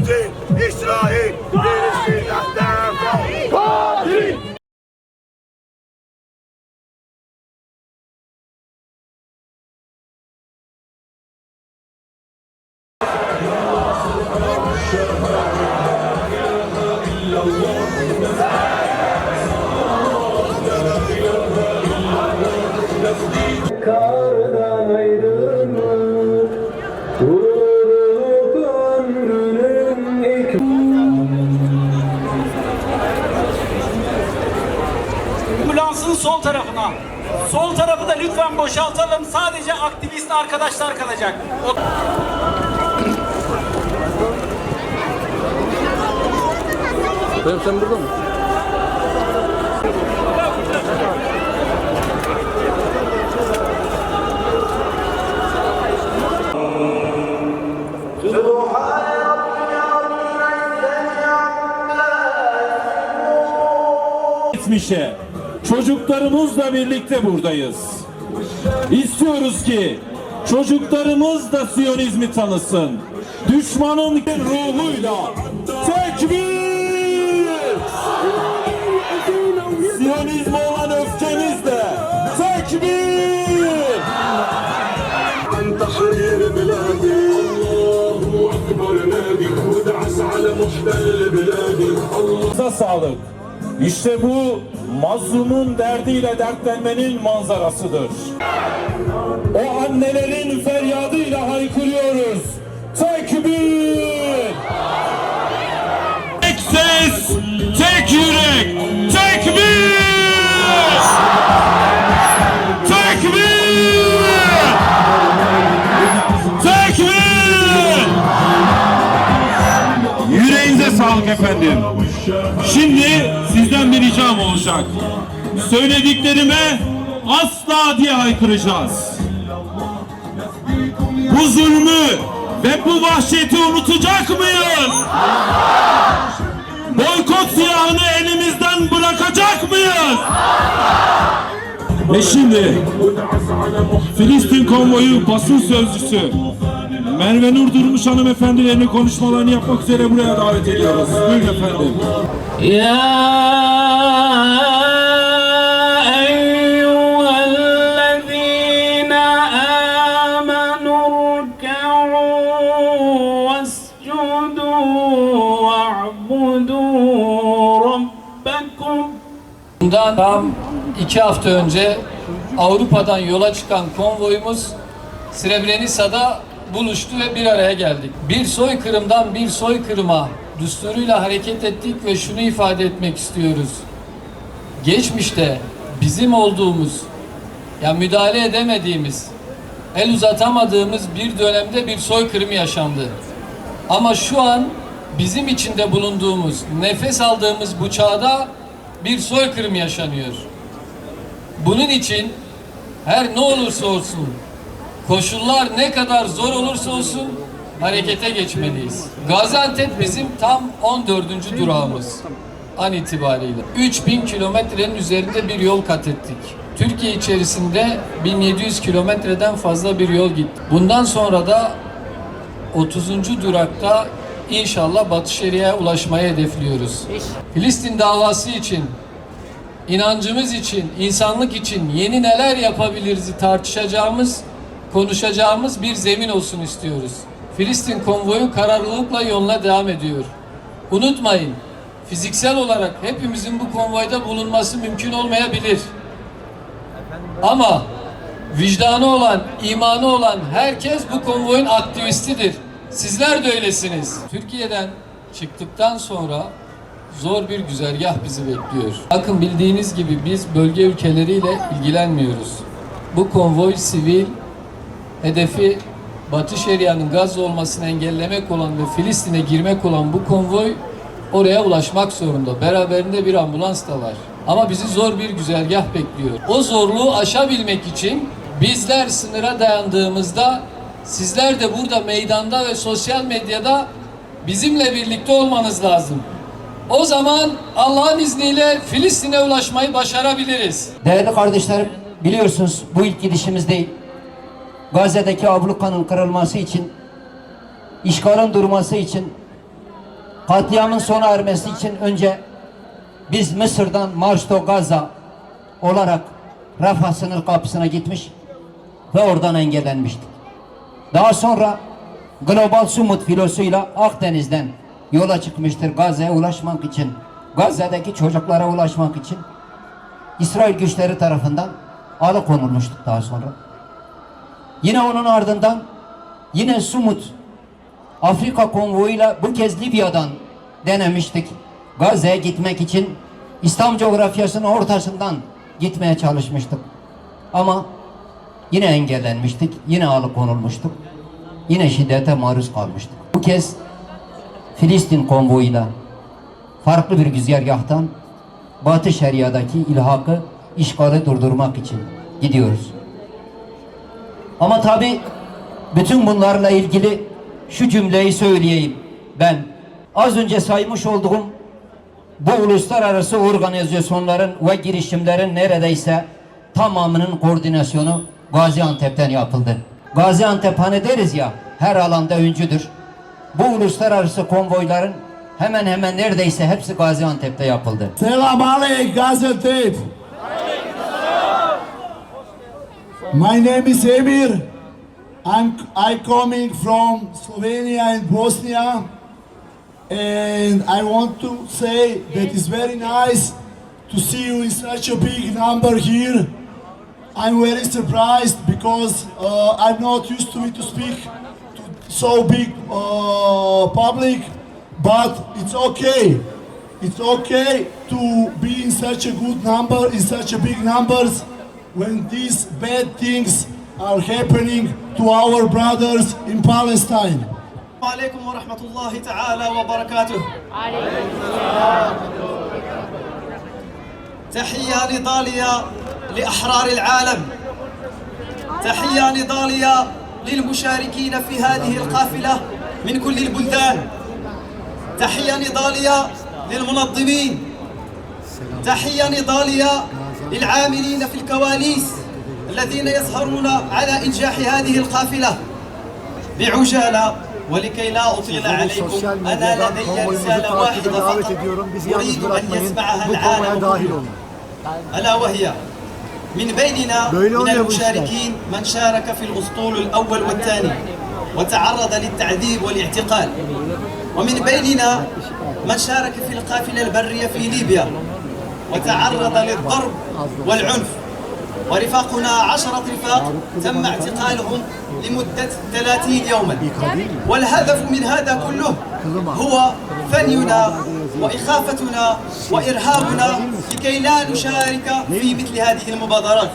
katil. İsrail Filistin'den katil. Kardan ayrılır, vurulup ömrünün ilk. Ambulansın sol tarafına. Sol tarafı da lütfen boşaltalım. Sadece aktivist arkadaşlar kalacak. Sen burada mı? Geçmişe, çocuklarımızla birlikte buradayız. İstiyoruz ki çocuklarımız da Siyonizmi tanısın. Düşmanın ruhuyla tekbir! Siyonizme olan öfkemizle tekbir! تحرير بلادي الله أكبر نادي ودعس على محتل بلادي الله. Sağlık. İşte bu mazlumun derdiyle dertlenmenin manzarasıdır. O annelerin feryadıyla haykırıyoruz. Tekbir! Tek ses, tek yürek, tekbir! Tekbir! Tekbir! Yüreğinize sağlık efendim. Şimdi sizden bir ricam olacak. Söylediklerime asla diye haykıracağız. Bu zulmü ve bu vahşeti unutacak mıyız? Boykot silahını elimizden bırakacak mıyız? Ve şimdi Filistin konvoyu basın sözcüsü Merve Nur Durmuş hanımefendilerini konuşmalarını yapmak üzere buraya davet ediyoruz. Buyurun efendim. Ya eyyühellezîne âmenû rük'û vescudû ve'budû rabbekum. Bundan tam 2 hafta önce Avrupa'dan yola çıkan konvoyumuz Srebrenica'da buluştu ve bir araya geldik. Bir soykırımdan bir soykırıma düsturuyla hareket ettik ve şunu ifade etmek istiyoruz. Geçmişte bizim olduğumuz, yani müdahale edemediğimiz, el uzatamadığımız bir dönemde bir soykırım yaşandı. Ama şu an bizim içinde bulunduğumuz, nefes aldığımız bu çağda bir soykırım yaşanıyor. Bunun için her ne olursa olsun, koşullar ne kadar zor olursa olsun harekete geçmeliyiz. Gaziantep bizim tam 14. durağımız an itibariyle. 3000 kilometrenin üzerinde bir yol kat ettik. Türkiye içerisinde 1700 kilometreden fazla bir yol gitti. Bundan sonra da 30. durakta inşallah Batı Şeria'ya ulaşmayı hedefliyoruz. Filistin davası için, inancımız için, insanlık için yeni neler yapabiliriz tartışacağımız, konuşacağımız bir zemin olsun istiyoruz. Filistin konvoyu kararlılıkla yoluna devam ediyor. Unutmayın, fiziksel olarak hepimizin bu konvoyda bulunması mümkün olmayabilir. Ama vicdanı olan, imanı olan herkes bu konvoyun aktivistidir. Sizler de öylesiniz. Türkiye'den çıktıktan sonra zor bir güzergah bizi bekliyor. Bakın bildiğiniz gibi biz bölge ülkeleriyle ilgilenmiyoruz. Bu konvoy sivil, hedefi Batı Şeria'nın Gazze olmasını engellemek olan ve Filistin'e girmek olan bu konvoy oraya ulaşmak zorunda. Beraberinde bir ambulans da var. Ama bizi zor bir güzergah bekliyor. O zorluğu aşabilmek için bizler sınıra dayandığımızda sizler de burada meydanda ve sosyal medyada bizimle birlikte olmanız lazım. O zaman Allah'ın izniyle Filistin'e ulaşmayı başarabiliriz. Değerli kardeşlerim, biliyorsunuz bu ilk gidişimiz değil. Gazze'deki ablukanın kırılması için, işgalin durması için katliamın sona ermesi için önce biz Mısır'dan Marş to Gaza olarak Rafah sınır kapısına gitmiş ve oradan engellenmiştik. Daha sonra Global Sumut filosuyla Akdeniz'den yola çıkmıştır Gazze'ye ulaşmak için. Gazze'deki çocuklara ulaşmak için İsrail güçleri tarafından alıkonulmuştuk daha sonra. Yine onun ardından yine Sumut Afrika konvoyuyla bu kez Libya'dan denemiştik. Gazze'ye gitmek için İslam coğrafyasının ortasından gitmeye çalışmıştık. Ama yine engellenmiştik, yine alıkonulmuştuk. Yine şiddete maruz kalmıştık. Bu kez Filistin konvoyuyla farklı bir güzergahtan Batı Şeria'daki ilhakı, işgali durdurmak için gidiyoruz. Ama tabi bütün bunlarla ilgili şu cümleyi söyleyeyim ben. Az önce saymış olduğum bu uluslararası organizasyonların ve girişimlerin neredeyse tamamının koordinasyonu Gaziantep'ten yapıldı. Gaziantep hani deriz ya, her alanda öncüdür. Bu uluslararası konvoyların hemen hemen neredeyse hepsi Gaziantep'te yapıldı. Selam aleyk Gaziantep. My name is Emir. I coming from Slovenia and Bosnia, and I want to say that it's very nice to see you in such a big number here. I'm very surprised because I'm not used to speak to so big public, but it's okay. It's okay to be in such a good number, in such a big numbers, when these bad things are happening to our brothers in Palestine. عليكم ورحمة الله تعالى وبركاته. تحية نضالية لأحرار العالم. تحية نضالية للمشاركين في هذه القافلة من كل البلدان. تحية نضالية للمنظمين. تحية نضالية للعاملين في الكواليس الذين يسهرون على إنجاح هذه القافلة. بعجالة ولكي لا أطيل عليكم أنا لدي رسالة واحدة فقط أريد أن يسمعها العالم كله، ألا وهي من بيننا من المشاركين من شارك في الأسطول الأول والثاني وتعرض للتعذيب والاعتقال، ومن بيننا من شارك في القافلة البرية في ليبيا وتعرض للضرب والعنف، ورفاقنا 10 رفاق تم اعتقالهم لمدة 30 يوما. والهدف من هذا كله هو ثنينا وإخافتنا وإرهابنا لكي لا نشارك في مثل هذه المبادرات.